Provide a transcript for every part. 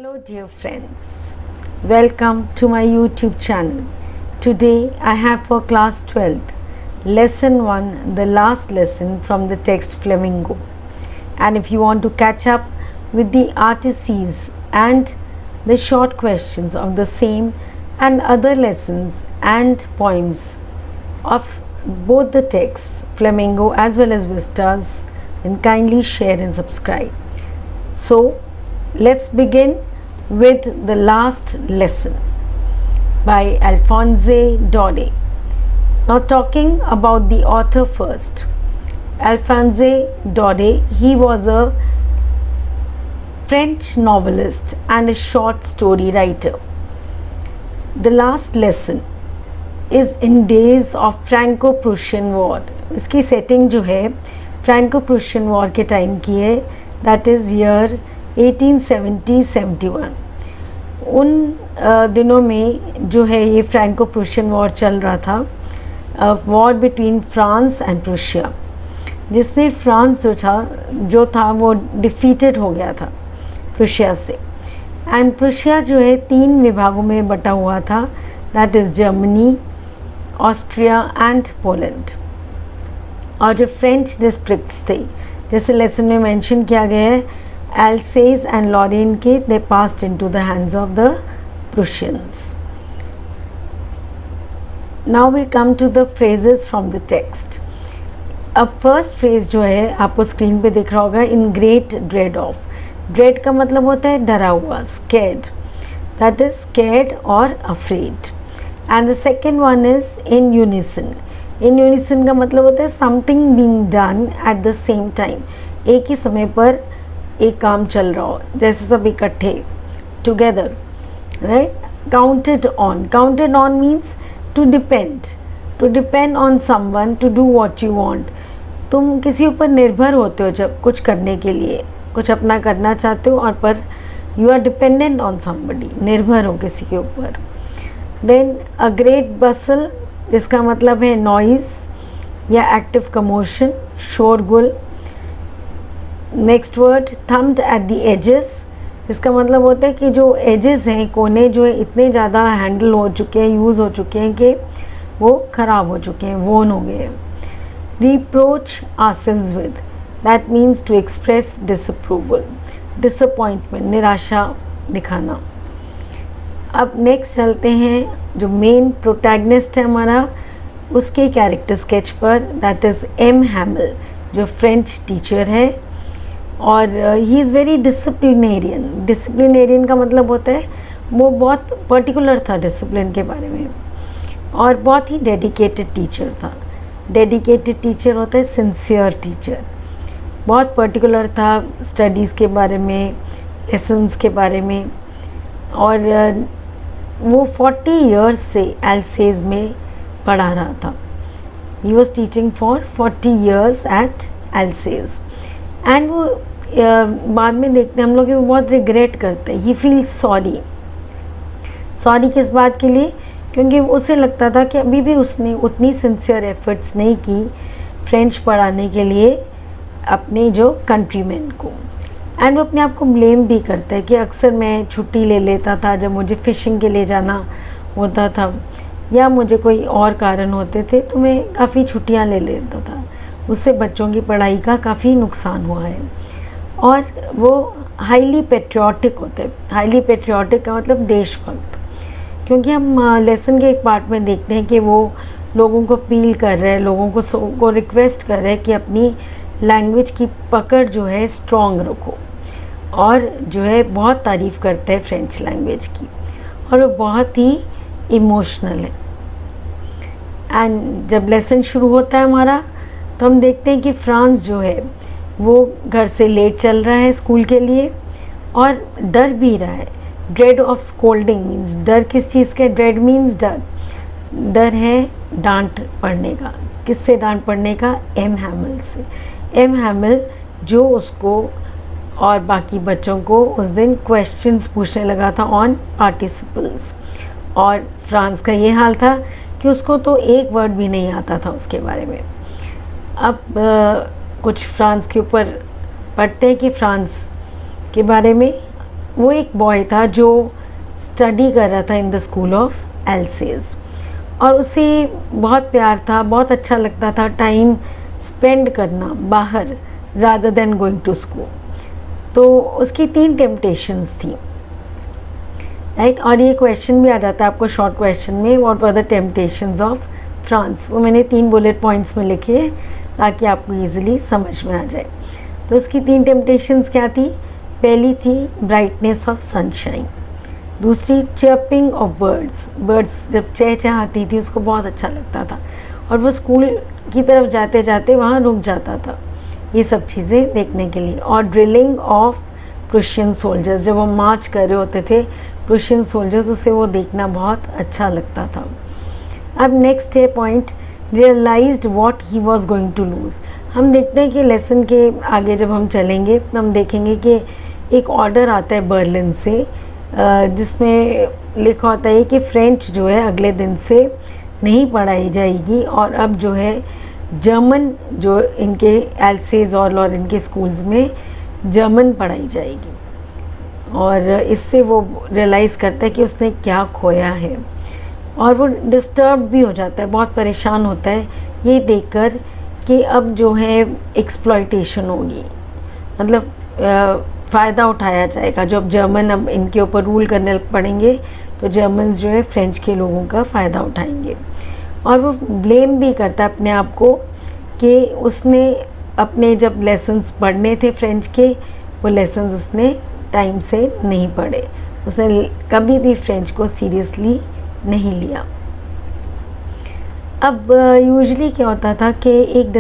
Hello dear friends, welcome to my YouTube channel. Today I have for class 12th lesson 1, the last lesson from the text Flamingo. And if you want to catch up with the RTCs and the short questions of the same and other lessons and poems of both the texts Flamingo as well as Vistas, then kindly share and subscribe. So let's begin with the last lesson by Alphonse Daudet. Now talking about the author first. Alphonse Daudet, he was a French novelist and a short story writer. The last lesson is in days of Franco-Prussian War. इसकी setting जो है Franco-Prussian War के time की है, that is year 1870-71. उन दिनों में जो है ये फ्रैंको प्रुशियन वॉर चल रहा था, war between France and Prussia, जिसमें फ्रांस जो था वो डिफीटेड हो गया था प्रुशिया से. एंड प्रुशिया जो है 3 विभागों में बटा हुआ था, that is Germany, Austria and Poland. और जो फ्रेंच डिस्ट्रिक्ट्स थे, जैसे लेसन में मेंशन किया गया है, Alsace and Lorraine के they passed into the hands of the Prussians. Now we come to the phrases from the text. अब फर्स्ट फ्रेज जो है आपको स्क्रीन पे दिख रहा होगा, in great dread of. dread का मतलब होता है डरा हुआ, scared, that is scared or afraid. And the second one is in unison. In unison का मतलब होता है something being done at the same time. एक ही समय पर एक काम चल रहा हो, जैसे सब इकट्ठे, together, right. Counted on means to depend on someone to do what you want. तुम किसी ऊपर निर्भर होते हो जब कुछ करने के लिए, कुछ अपना करना चाहते हो, और पर you are dependent on somebody, निर्भर हो किसी के ऊपर. देन अ ग्रेट बसल, जिसका मतलब है नॉइज या एक्टिव कमोशन, शोरगुल. Next word thumbed at the edges, इसका मतलब होता है कि जो एजेस हैं, कोने जो है इतने ज़्यादा हैंडल हो चुके हैं, यूज़ हो चुके हैं कि वो ख़राब हो चुके हैं, वोन हो गए हैं. Reproach ourselves with, that means to express disapproval, disappointment, निराशा दिखाना. अब नेक्स्ट चलते हैं जो मेन प्रोटैगनिस्ट है हमारा, उसके कैरेक्टर स्केच पर, दैट इज़ एम हैमिल, जो फ्रेंच टीचर है. और ही इज़ वेरी डिसिप्लिनेरियन का मतलब होता है वो बहुत पर्टिकुलर था डिसिप्लिन के बारे में, और बहुत ही डेडिकेटेड टीचर था. डेडिकेटेड टीचर होता है सिंसियर टीचर. बहुत पर्टिकुलर था स्टडीज़ के बारे में, लेसन्स के बारे में. और वो 40 इयर्स से एल्सेज में पढ़ा रहा था. He was teaching for 40 years at Alsace. एंड वो बाद में देखते हैं हम लोग, वो बहुत रिग्रेट करते हैं. ही फील सॉरी किस बात के लिए? क्योंकि उसे लगता था कि अभी भी उसने उतनी सिंसियर एफर्ट्स नहीं की फ्रेंच पढ़ाने के लिए अपने जो कंट्रीमैन को. एंड वो अपने आप को ब्लेम भी करता है कि अक्सर मैं छुट्टी ले लेता था जब मुझे फ़िशिंग के लिए जाना होता था, या मुझे कोई और कारण होते थे, तो मैं काफ़ी छुट्टियाँ ले लेता था. उससे बच्चों की पढ़ाई का काफ़ी नुकसान हुआ है. और वो हाईली पेट्रियाटिक होते हैं. हाईली पेट्रियाटिक का मतलब देशभक्त, क्योंकि हम लेसन के एक पार्ट में देखते हैं कि वो लोगों को अपील कर रहे हैं, लोगों को रिक्वेस्ट कर रहे हैं कि अपनी लैंग्वेज की पकड़ जो है स्ट्रॉन्ग रखो, और जो है बहुत तारीफ़ करते हैं फ्रेंच लैंग्वेज की, और वो बहुत ही इमोशनल है. एंड जब लेसन शुरू होता है हमारा, तो हम देखते हैं कि फ्रांस जो है वो घर से लेट चल रहा है स्कूल के लिए, और डर भी रहा है. ड्रेड ऑफ स्कोल्डिंग मीन्स डर किस चीज़ का? ड्रेड मीन्स डर है डांट पड़ने का. किससे डांट पड़ने का? एम हैमिल से. एम हैमिल जो उसको और बाकी बच्चों को उस दिन क्वेश्चंस पूछने लगा था ऑन पार्टिसिपल्स, और फ्रांस का ये हाल था कि उसको तो एक वर्ड भी नहीं आता था उसके बारे में. अब कुछ फ्रांस के ऊपर पढ़ते हैं कि फ्रांस के बारे में वो एक बॉय था जो स्टडी कर रहा था in the school of else's, और उसे बहुत प्यार था, बहुत अच्छा लगता था टाइम स्पेंड करना बाहर rather than going to school. तो उसकी 3 टेम्पटेशंस थी, राइट। और ये क्वेश्चन भी आ जाता है आपको शॉर्ट क्वेश्चन में, what were the temptations of France. वो मैंने 3 बुलेट पॉइंट्स में लिखे हैं ताकि आपको ईजिली समझ में आ जाए। तो उसकी 3 टेम्पटेशंस क्या थी? पहली थी ब्राइटनेस ऑफ सनशाइन, दूसरी चर्पिंग ऑफ बर्ड्स, बर्ड्स जब चहचहाती थी उसको बहुत अच्छा लगता था, और वो स्कूल की तरफ जाते जाते वहाँ रुक जाता था ये सब चीज़ें देखने के लिए। और ड्रिलिंग ऑफ प्रुशियन सोल्जर्स, जब वो मार्च कर रहे होते थे प्रुशियन सोल्जर्स, उसे वो देखना बहुत अच्छा लगता था। अब नेक्स्ट है point, realized what he was going to lose. हम देखते हैं कि लेसन के आगे जब हम चलेंगे तो हम देखेंगे कि एक ऑर्डर आता है बर्लिन से, जिसमें लिखा होता है कि फ्रेंच जो है अगले दिन से नहीं पढ़ाई जाएगी, और अब जो है जर्मन जो इनके एल्सेज और इनके स्कूल्स में जर्मन पढ़ाई जाएगी। और इससे वो रियलाइज़ करता है कि उसने क्या खोया है, और वो डिस्टर्ब भी हो जाता है, बहुत परेशान होता है ये देखकर कि अब जो है एक्सप्लॉयटेशन होगी, मतलब फ़ायदा उठाया जाएगा। जब जर्मन अब इनके ऊपर रूल करने पड़ेंगे तो जर्मन्स जो है फ्रेंच के लोगों का फ़ायदा उठाएंगे। और वो ब्लेम भी करता है अपने आप को कि उसने अपने जब लेसन्स पढ़ने थे फ्रेंच के, वो लेसन्स उसने टाइम से नहीं पढ़े, उसने कभी भी फ्रेंच को सीरियसली नहीं लिया। अब यूजुअली क्या होता था कि एक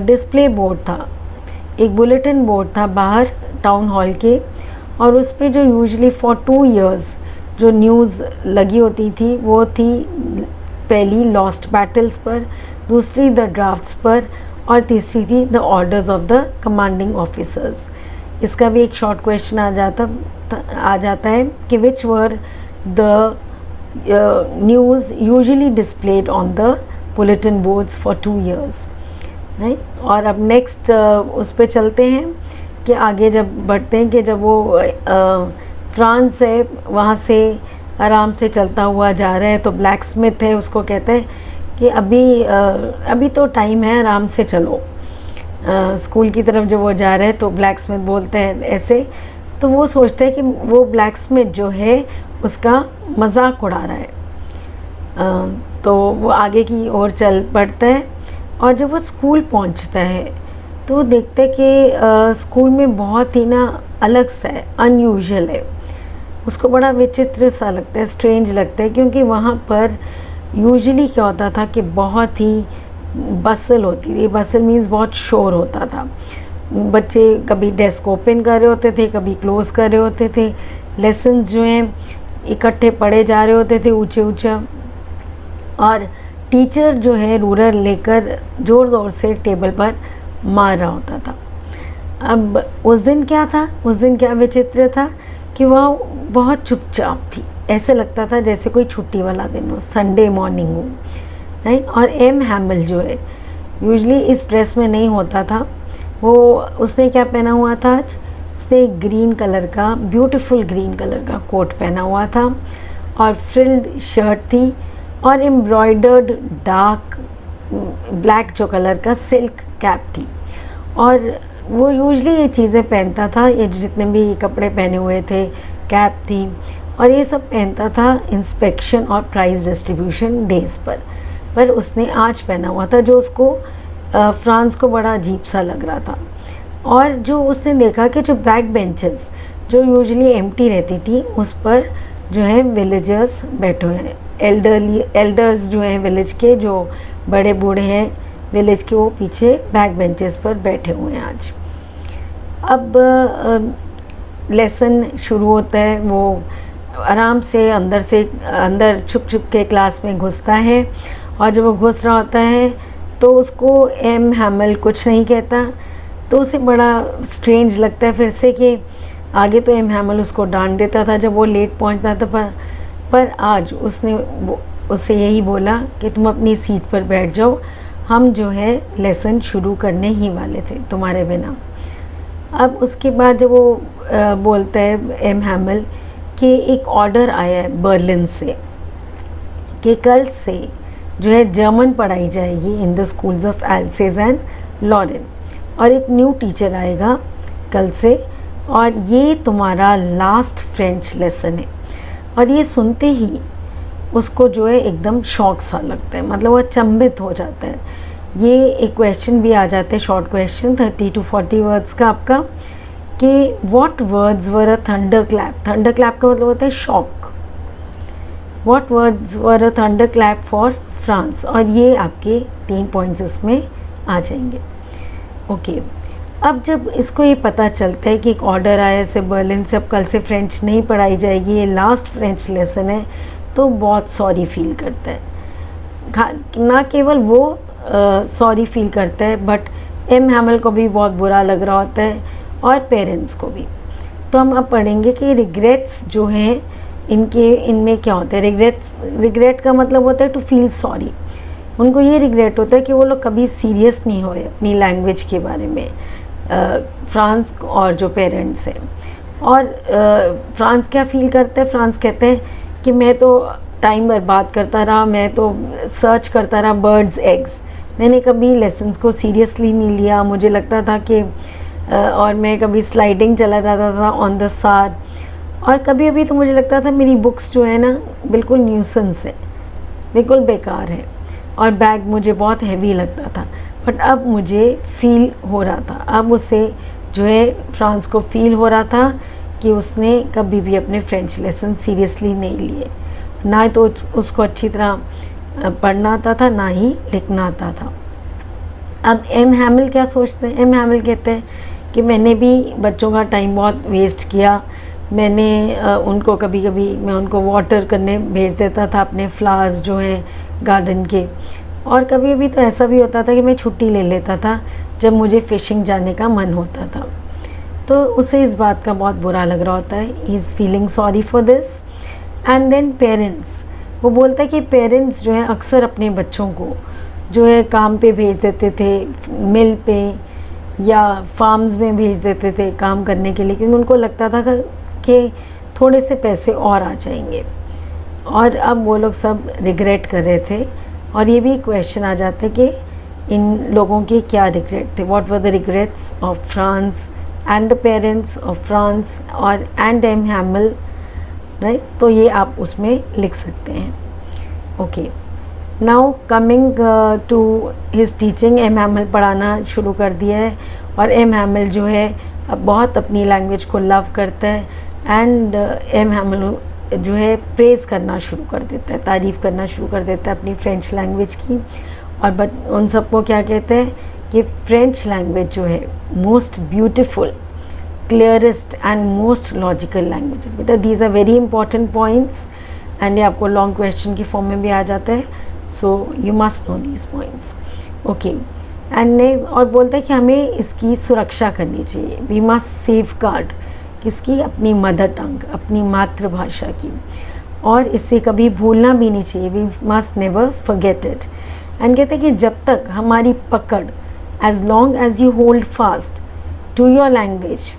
डिस्प्ले बोर्ड था, एक बुलेटिन बोर्ड था बाहर टाउन हॉल के, और उस पे जो यूजुअली फॉर 2 इयर्स जो न्यूज़ लगी होती थी वो थी पहली लॉस्ट बैटल्स पर, दूसरी द ड्राफ्ट्स पर, और तीसरी थी the orders of the commanding officers. इसका भी एक शॉर्ट क्वेश्चन आ जाता है कि which were the news usually displayed on the bulletin boards for 2 years, right. और अब नेक्स्ट उस पे चलते हैं कि आगे जब बढ़ते हैं कि जब वो फ्रांस है वहाँ से आराम से चलता हुआ जा रहा है, तो ब्लैक स्मिथ है उसको कहते हैं कि अभी तो टाइम है, आराम से चलो। स्कूल की तरफ जब वो जा रहे हैं तो ब्लैक स्मिथ बोलते हैं ऐसे, तो वो सोचते हैं कि वो ब्लैक स्मिथ जो है उसका मजाक उड़ा रहा है। तो वो आगे की ओर चल पड़ता है, और जब वो स्कूल पहुंचता है तो वो देखता है कि स्कूल में बहुत ही ना अलग सा है, अनयूजुअल है। उसको बड़ा विचित्र सा लगता है, स्ट्रेंज लगता है, क्योंकि वहाँ पर यूजुअली क्या होता था कि बहुत ही बसल होती थी। बसल मीन्स बहुत शोर होता था, बच्चे कभी डेस्क ओपन कर रहे होते थे, कभी क्लोज कर रहे होते थे, लेसन्स जो हैं इकट्ठे पढ़े जा रहे होते थे ऊंचे ऊंचा, और टीचर जो है रूलर लेकर ज़ोर ज़ोर से टेबल पर मार रहा होता था। अब उस दिन क्या था, उस दिन क्या विचित्र था कि वह बहुत चुपचाप थी, ऐसे लगता था जैसे कोई छुट्टी वाला दिन हो, संडे मॉर्निंग हो, राइट। और एम हैमिल जो है यूजुअली इस ड्रेस में नहीं होता था, वो उसने क्या पहना हुआ था आज, उसने एक ग्रीन कलर का, ब्यूटीफुल ग्रीन कलर का कोट पहना हुआ था, और फ्रिल्ड शर्ट थी, और एम्ब्रॉयडर्ड डार्क ब्लैक जो कलर का सिल्क कैप थी। और वो यूजुअली ये चीज़ें पहनता था, ये जितने भी कपड़े पहने हुए थे, कैप थी, और ये सब पहनता था इंस्पेक्शन और प्राइस डिस्ट्रीब्यूशन डेज पर उसने आज पहना हुआ था, जो उसको फ्रांस को बड़ा अजीब सा लग रहा था। और जो उसने देखा कि जो बैक बेंचेस जो यूजुअली एम्प्टी रहती थी उस पर जो है विलेजर्स बैठे हुए हैं, एल्डर्स जो हैं विलेज के, जो बड़े बूढ़े हैं विलेज के, वो पीछे बैक बेंचेस पर बैठे हुए हैं आज। अब लेसन शुरू होता है, वो आराम से अंदर छुप छुप के क्लास में घुसता है, और जब वो घुस रहा होता है तो उसको एम हैमिल कुछ नहीं कहता, तो उसे बड़ा स्ट्रेंज लगता है फिर से कि आगे तो एम हैमिल उसको डांट देता था जब वो लेट पहुंचता था, पर आज उसने उससे यही बोला कि तुम अपनी सीट पर बैठ जाओ, हम जो है लेसन शुरू करने ही वाले थे तुम्हारे बिना। अब उसके बाद जब वो बोलता है एम हैमल कि एक ऑर्डर आया है बर्लिन से कि कल से जो है जर्मन पढ़ाई जाएगी in the schools of Alsace and Lorraine, और एक न्यू टीचर आएगा कल से, और ये तुम्हारा लास्ट फ्रेंच लेसन है। और ये सुनते ही उसको जो है एकदम शॉक सा लगता है, मतलब वो अचंभित हो जाता है। ये एक क्वेश्चन भी आ जाते हैं, शॉर्ट क्वेश्चन 30 to 40 वर्ड्स का आपका, कि what words were a thunder clap. Thunder clap का मतलब होता है shock. What words were a thunder clap for France, और ये आपके 3 पॉइंट्स इसमें आ जाएंगे। ओके, अब जब इसको ये पता चलता है कि एक ऑर्डर आया से बर्लिन से, अब कल से फ्रेंच नहीं पढ़ाई जाएगी, ये लास्ट फ्रेंच लेसन है, तो बहुत सॉरी फील करता है। ना केवल वो सॉरी फील करता है, बट एम हैमल को भी बहुत बुरा लग रहा होता है और पेरेंट्स को भी। तो हम अब पढ़ेंगे कि रिग्रेट्स जो हैं इनमें क्या होता है। रिग्रेट का मतलब होता है टू फील सॉरी। उनको ये रिग्रेट होता है कि वो लोग कभी सीरियस नहीं हुए अपनी लैंग्वेज के बारे में, फ्रांस और जो पेरेंट्स हैं। और फ्रांस क्या फील करता है, फ्रांस कहते हैं कि मैं तो टाइम बर्बाद करता रहा, मैं तो सर्च करता रहा बर्ड्स एग्स, मैंने कभी लेसन्स को सीरियसली नहीं लिया। मुझे लगता था कि और मैं कभी स्लाइडिंग चला जाता था ऑन द सार, और कभी अभी तो मुझे लगता था मेरी बुक्स जो है ना बिल्कुल न्यूसेंस है, बिल्कुल बेकार है, और बैग मुझे बहुत हैवी लगता था। बट अब मुझे फील हो रहा था, अब उसे जो है फ्रांस को फील हो रहा था कि उसने कभी भी अपने फ्रेंच लेसन सीरियसली नहीं लिए, ना तो उसको अच्छी तरह पढ़ना आता था, ना ही लिखना आता था। अब एम हैमल क्या सोचते हैं, एम हैमल कहते हैं कि मैंने भी बच्चों का टाइम बहुत वेस्ट किया। मैंने उनको कभी कभी मैं उनको वाटर करने भेज देता था अपने फ्लावर्स जो हैं गार्डन के, और कभी कभी तो ऐसा भी होता था कि मैं छुट्टी ले लेता था जब मुझे फ़िशिंग जाने का मन होता था। तो उसे इस बात का बहुत बुरा लग रहा होता है, he is feeling sorry for this. And then parents, वो बोलता है कि पेरेंट्स जो है अक्सर अपने बच्चों को जो है काम पे भेज देते थे, मिल पे या फार्म्स में भेज देते थे काम करने के लिए, क्योंकि उनको लगता था कि थोड़े से पैसे और आ जाएंगे। और अब वो लोग सब रिग्रेट कर रहे थे, और ये भी क्वेश्चन आ जाते कि इन लोगों के क्या रिग्रेट थे, what were the regrets of France and the parents of France और एंड एम हैमल, राइट। तो ये आप उसमें लिख सकते हैं। Okay, now coming to his teaching, M Hamel पढ़ाना शुरू कर दिया है, और एम हैमल जो है अब बहुत अपनी लैंग्वेज को लव करता है, एंड एम हैमल जो है प्रेज़ करना शुरू कर देता है, तारीफ़ करना शुरू कर देता है अपनी फ्रेंच लैंग्वेज की। और उन सबको क्या कहते हैं कि फ्रेंच लैंग्वेज जो है most beautiful, clearest and most logical language. बेटा these are very important points, and ये आपको लॉन्ग क्वेश्चन की फॉर्म में भी आ जाता है, so you must know these points. Okay, and और बोलते हैं कि हमें इसकी सुरक्षा करनी चाहिए, वी मस्ट सेफ गार्ड किसकी, अपनी मदर टंग, अपनी मातृभाषा की, और इसे कभी भूलना भी नहीं चाहिए, we must never forget it. And कहते हैं कि जब तक हमारी पकड़, as long as you hold fast to your language,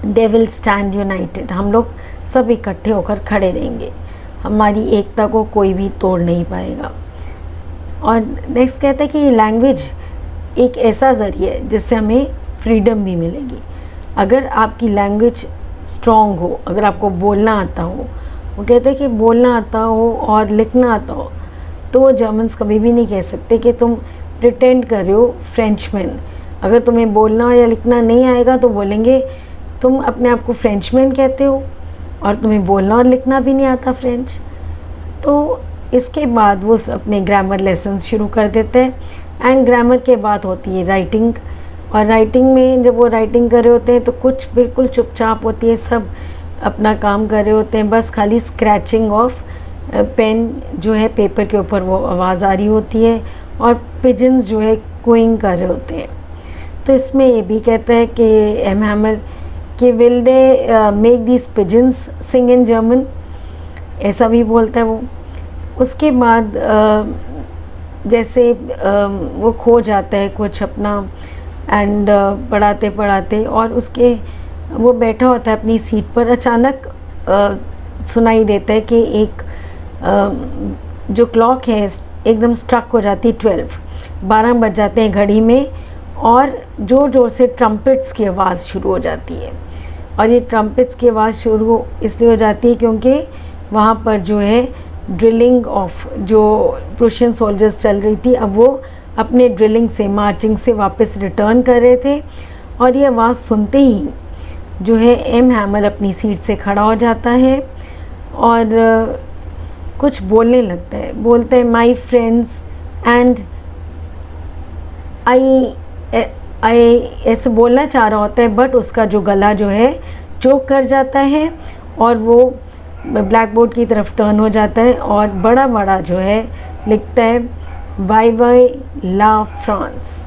they will stand united, हम लोग सब इकट्ठे होकर खड़े रहेंगे, हमारी एकता को कोई भी तोड़ नहीं पाएगा। और नेक्स्ट कहते हैं कि ये लैंग्वेज एक ऐसा ज़रिया है जिससे हमें फ्रीडम भी मिलेगी। अगर आपकी लैंग्वेज स्ट्रॉन्ग हो, अगर आपको बोलना आता हो, वो कहते हैं कि बोलना आता हो और लिखना आता हो, तो वो जर्मन्स कभी भी नहीं कह सकते कि तुम प्रिटेंड कर रहे हो फ्रेंचमैन। अगर तुम्हें बोलना या लिखना नहीं आएगा तो बोलेंगे तुम अपने आप को फ्रेंचमैन कहते हो और तुम्हें बोलना और लिखना भी नहीं आता फ्रेंच। तो इसके बाद वो अपने ग्रामर लेसन शुरू कर देते हैं, एंड ग्रामर के बाद होती है राइटिंग। और राइटिंग में जब वो राइटिंग कर रहे होते हैं तो कुछ बिल्कुल चुपचाप होती है, सब अपना काम कर रहे होते हैं, बस खाली स्क्रैचिंग ऑफ पेन जो है पेपर के ऊपर वो आवाज़ आ रही होती है, और पिजन्स जो है क्यूइंग कर रहे होते हैं। तो इसमें ये भी कहता है कि एम हैमल कि will they make these pigeons sing in German, ऐसा भी बोलता है वो। उसके बाद जैसे वो खो जाता है कुछ अपना एंड पढ़ाते पढ़ाते, और उसके वो बैठा होता है अपनी सीट पर, अचानक सुनाई देता है कि एक जो क्लॉक है एकदम स्ट्रक हो जाती है, 12 बज जाते हैं घड़ी में, और ज़ोर ज़ोर से ट्रम्पेट्स की आवाज़ शुरू हो जाती है। और ये ट्रम्पेट्स की आवाज़ शुरू इसलिए हो जाती है क्योंकि वहाँ पर जो है ड्रिलिंग ऑफ जो प्रूशियन सोल्जर्स चल रही थी, अब वो अपने ड्रिलिंग से, मार्चिंग से वापस रिटर्न कर रहे थे। और ये आवाज़ सुनते ही जो है एम हैमर अपनी सीट से खड़ा हो जाता है और कुछ बोलने लगता है। बोलता है माई फ्रेंड्स एंड आई ऐसे बोलना चाह रहा होता है, बट उसका जो गला जो है चोक कर जाता है और वो ब्लैक बोर्ड की तरफ टर्न हो जाता है और बड़ा बड़ा जो है लिखता है वाइवे ला फ्रांस।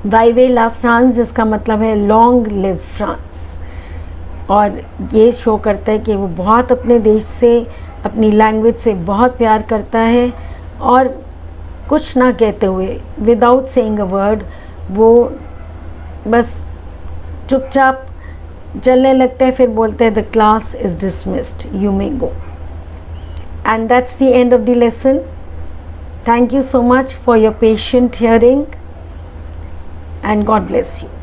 वाइवे ला फ्रांस जिसका मतलब है लॉन्ग लिव फ्रांस। और ये शो करता है कि वो बहुत अपने देश से, अपनी लैंग्वेज से बहुत प्यार करता है, और कुछ ना कहते हुए, विदाउट सेइंग अ वर्ड, वो बस चुपचाप चलने लगते हैं। फिर बोलते हैं the class is dismissed, you may go. And that's the end of the lesson. Thank you so much for your patient hearing, and God bless you.